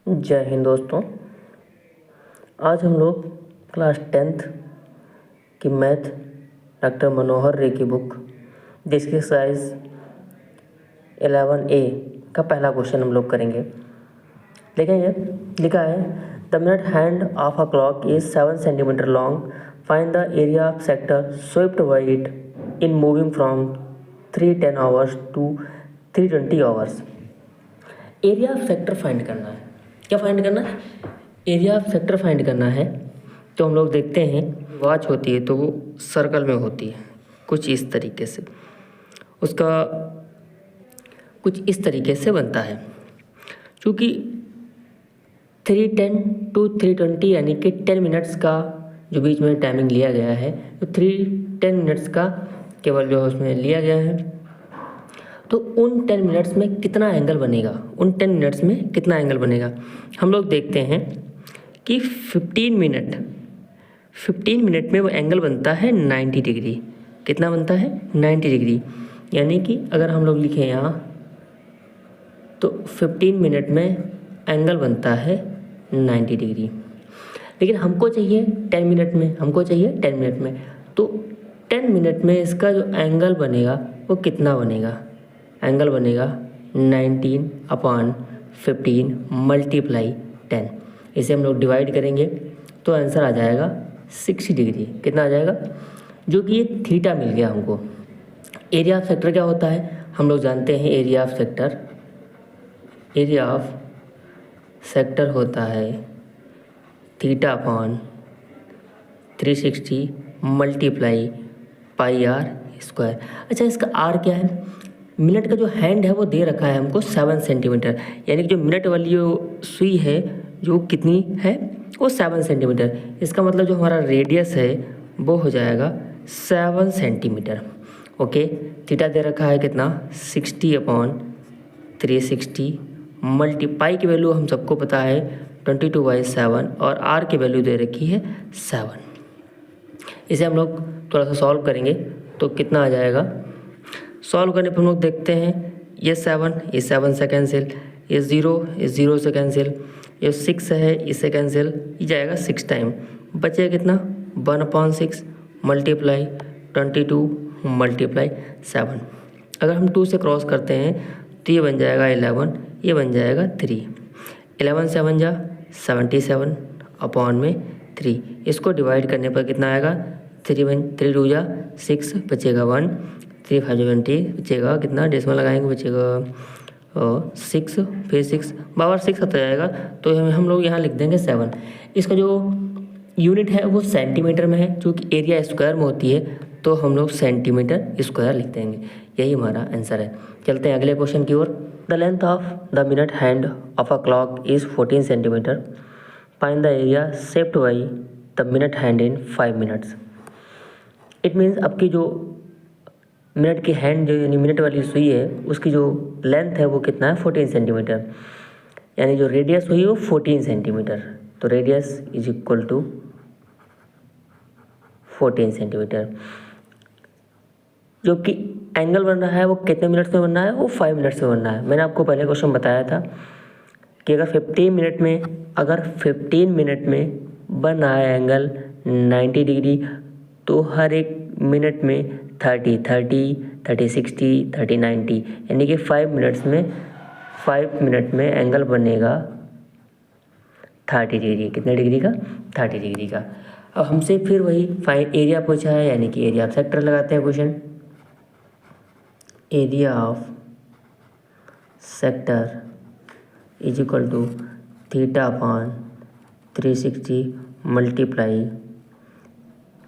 जय हिंद दोस्तों। आज हम लोग क्लास 10th की मैथ डॉक्टर मनोहर रे की बुक जिसकी एक्सरसाइज 11A का पहला क्वेश्चन हम लोग करेंगे। देखेंगे, लिखा है the minute hand of a clock is 7 centimetre long, find the area of sector swept by it in moving from 310 hours to 320 hours. Area of sector फाइंड करना है। क्या फाइंड करना है? एरिया ऑफ सेक्टर फाइंड करना है। तो हम लोग देखते हैं वॉच होती है तो वो सर्कल में होती है कुछ इस तरीके से, उसका कुछ इस तरीके से बनता है। क्योंकि 310 to 320 यानी कि 10 मिनट्स का जो बीच में टाइमिंग लिया गया है, तो 310 मिनट्स का केवल जो उसमें लिया गया है, तो उन 10 मिनट्स में कितना एंगल बनेगा, उन 10 मिनट्स में कितना एंगल बनेगा। हम लोग देखते हैं कि 15 मिनट में वो एंगल बनता है 90 डिग्री। कितना बनता है? 90 डिग्री। यानी कि अगर हम लोग लिखें यहाँ तो 15 मिनट में एंगल बनता है 90 डिग्री। लेकिन हमको चाहिए 10 मिनट में, हमको चाहिए 10 मिनट में। तो 10 मिनट में इसका जो एंगल बनेगा वो कितना बनेगा? एंगल बनेगा 19/15 मल्टीप्लाई 10। इसे हम लोग डिवाइड करेंगे तो आंसर आ जाएगा 60 डिग्री। कितना आ जाएगा? जो कि ये थीटा मिल गया हमको। एरिया ऑफ सेक्टर क्या होता है? हम लोग जानते हैं एरिया ऑफ सेक्टर होता है θ/360 मल्टीप्लाई πr²। अच्छा, इसका r क्या है? मिनट का जो हैंड है वो दे रखा है हमको 7 सेंटीमीटर, यानी कि जो मिनट वाली जो सुई है जो कितनी है वो 7 सेंटीमीटर। इसका मतलब जो हमारा रेडियस है वो हो जाएगा 7 सेंटीमीटर। ओके, थीटा दे रखा है कितना? 60/360 मल्टीपाई की वैल्यू हम सबको पता है 22/7 और r की वैल्यू दे रखी है 7। इसे हम लोग थोड़ा सा सॉल्व करेंगे तो कितना आ जाएगा? सॉल्व करने पर हम लोग देखते हैं ये 7 से कैंसिल, ये 0 से कैंसिल, ये 6 है इससे कैंसिल, ये जाएगा 6 टाइम। बचेगा कितना? 1/6 मल्टीप्लाई 22 मल्टीप्लाई 7। अगर हम 2 से क्रॉस करते हैं तो ये बन जाएगा 11, ये बन जाएगा 3। 11 7 जा 77/3। इसको डिवाइड करने पर कितना आएगा? 3 2 जा 6, बचेगा 1, 3 5 20, बचेगा कितना? डेसिमल लगाएंगे बचेगा 6, फिर 6 बावर 6 आता जाएगा तो हम लोग यहाँ लिख देंगे 7। इसका जो यूनिट है वो सेंटीमीटर में है, क्योंकि एरिया स्क्वायर में होती है तो हम लोग सेंटीमीटर स्क्वायर लिख देंगे। यही हमारा आंसर है। चलते हैं अगले क्वेश्चन की ओर। The length of the minute hand of a clock is 14 centimetre, find the area shaped by the minute hand in 5 minutes. It means आपकी जो मिनट की हैंड जो यानी मिनट वाली सुई है उसकी जो लेंथ है वो कितना है? 14 सेंटीमीटर। यानी जो रेडियस हुई वो 14 सेंटीमीटर। तो radius is equal to 14 centimetre. जो कि एंगल बन रहा है वो कितने मिनट्स में बन रहा है? वो 5 मिनट्स में बन रहा है। मैंने आपको पहले क्वेश्चन बताया था कि अगर 15 मिनट में बन रहा है एंगल 90 डिग्री तो हर एक मिनट में 30 60 30 90, यानी कि 5 मिनट में एंगल बनेगा 30 डिग्री। कितने डिग्री का? 30 डिग्री का। अब हमसे फिर वही एरिया पूछा है, यानी कि एरिया ऑफ सेक्टर लगाते हैं question. Area of sector is equal to θ/360 multiply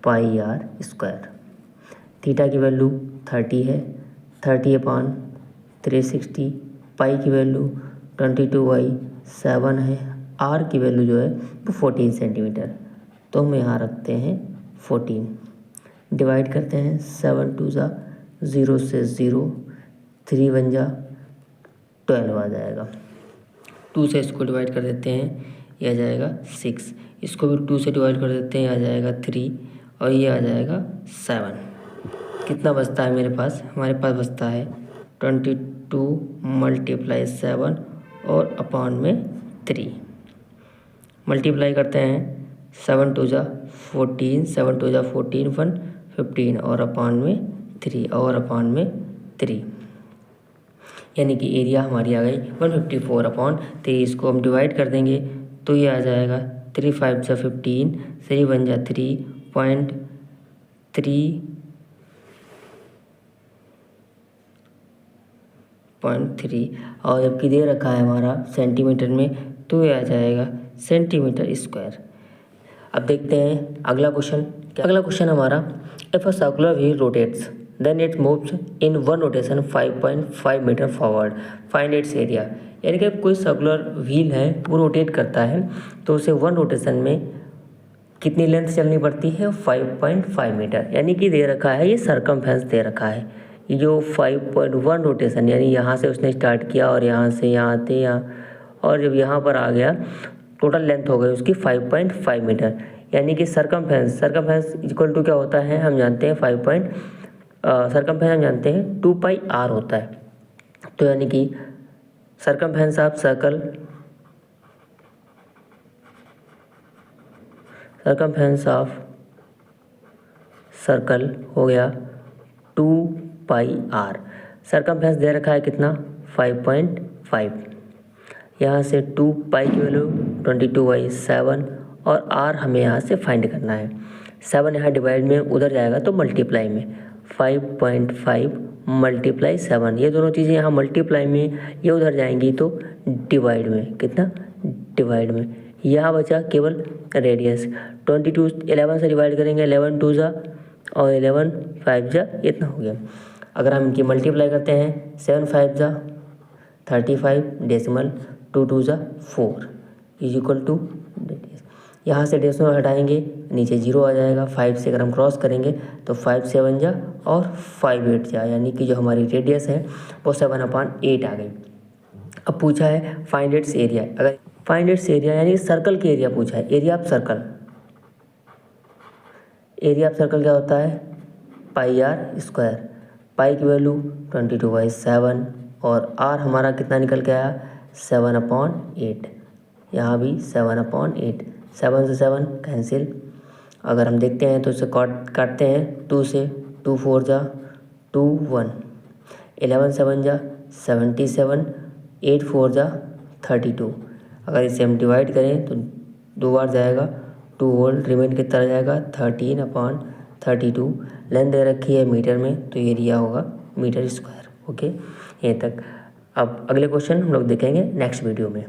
πr²। Theta की वैल्यू 30 है, 30/360, पाई की वैल्यू 22/7 है, आर की वैल्यू जो है वो 14 सेंटीमीटर। तो हम यहाँ रखते हैं 14, डिवाइड करते हैं 7 2 जा 0 से 0, 3 1 जा 12 आ जाएगा। 2 से इसको डिवाइड कर देते हैं, ये आ जाएगा 6। इसको भी 2 से डिवाइड कर देते हैं, आ जाएगा 3 और ये आ जाएगा 7। कितना बचता है मेरे पास? हमारे पास बचता है 22 मल्टीप्लाई 7 और अपॉन में 3 मल्टीप्लाई करते हैं 7 2 जा 14, 7 2 जा 14, 1 15 और अपान में 3 और अपान में 3, यानी कि एरिया हमारी आ गई 154/3। इसको हम डिवाइड कर देंगे तो ये आ जाएगा 3 5 जा 15, 3 1 जा 3.3 और जबकि दे रखा है हमारा सेंटीमीटर में तो ये आ जाएगा सेंटीमीटर स्क्वायर। अब देखते हैं अगला क्वेश्चन। अगला क्वेश्चन हमारा if a circular wheel rotates then it moves in one rotation 5.5 metre forward find its area. यानी कि कोई सर्कुलर व्हील है वो रोटेट करता है तो उसे वन रोटेशन में कितनी लेंथ चलनी पड़ती है 5.5 मीटर। यानी कि दे रखा है ये सरकमफेरेंस दे रखा है, ये जो 5.1 रोटेशन यानी यहाँ से उसने स्टार्ट किया और यहाँ से यहाँ आते यहाँ और जब यहाँ पर आ गया टोटल लेंथ हो गई उसकी 5.5 मीटर। यानी कि सरकमफेरेंस इक्वल टू क्या होता है हम जानते हैं सरकमफेरेंस हम जानते हैं 2 पाई r होता है। तो यानी कि सरकमफेरेंस ऑफ सर्कल हो गया 2 पाई r। सरकमफेरेंस दे रखा है कितना 5.5, यहाँ से 2 पाई की वैल्यू 22/7 और r हमें यहाँ से फाइंड करना है। 7 यहाँ डिवाइड में उधर जाएगा तो मल्टीप्लाई में 5.5 मल्टीप्लाई 7, ये दोनों चीज़ें यहाँ मल्टीप्लाई में ये उधर जाएंगी तो डिवाइड में कितना डिवाइड में यहाँ बचा केवल रेडियस 22 11 से डिवाइड करेंगे 11 2 जा और 11 5 जा इतना हो गया। अगर हम इनकी मल्टीप्लाई करते हैं 7 5 जा 35 डेसिमल 2 2 जा 4 इज इक्वल टू रेडियस। यहाँ से डेसिमल हटाएंगे नीचे 0 आ जाएगा। 5 से अगर हम क्रॉस करेंगे तो 5 7 जा और 5 8 जा, यानी कि जो हमारी रेडियस है वो 7/8 आ गई। अब पूछा है फाइंड इट्स एरिया। अगर फाइंड इट्स एरिया यानी सर्कल की एरिया पूछा है, एरिया ऑफ सर्कल क्या होता है पाई r स्क्वायर। पाई की वैल्यू 22/7 और r हमारा कितना निकल के आया 7/8, यहाँ भी 7/8, 7 से 7 कैंसिल। अगर हम देखते हैं तो इसे काटते हैं 2 से 2 4 जा 2 1, 11 7 जा 77, 8 4 जा 32। अगर इसे हम डिवाइड करें तो 2 बार जाएगा 2 होल रिमेन कितना जाएगा 13/32। लेंथ दे रखी है मीटर में तो एरिया होगा मीटर स्क्वायर। ओके, यहीं तक। अब अगले क्वेश्चन हम लोग देखेंगे नेक्स्ट वीडियो में।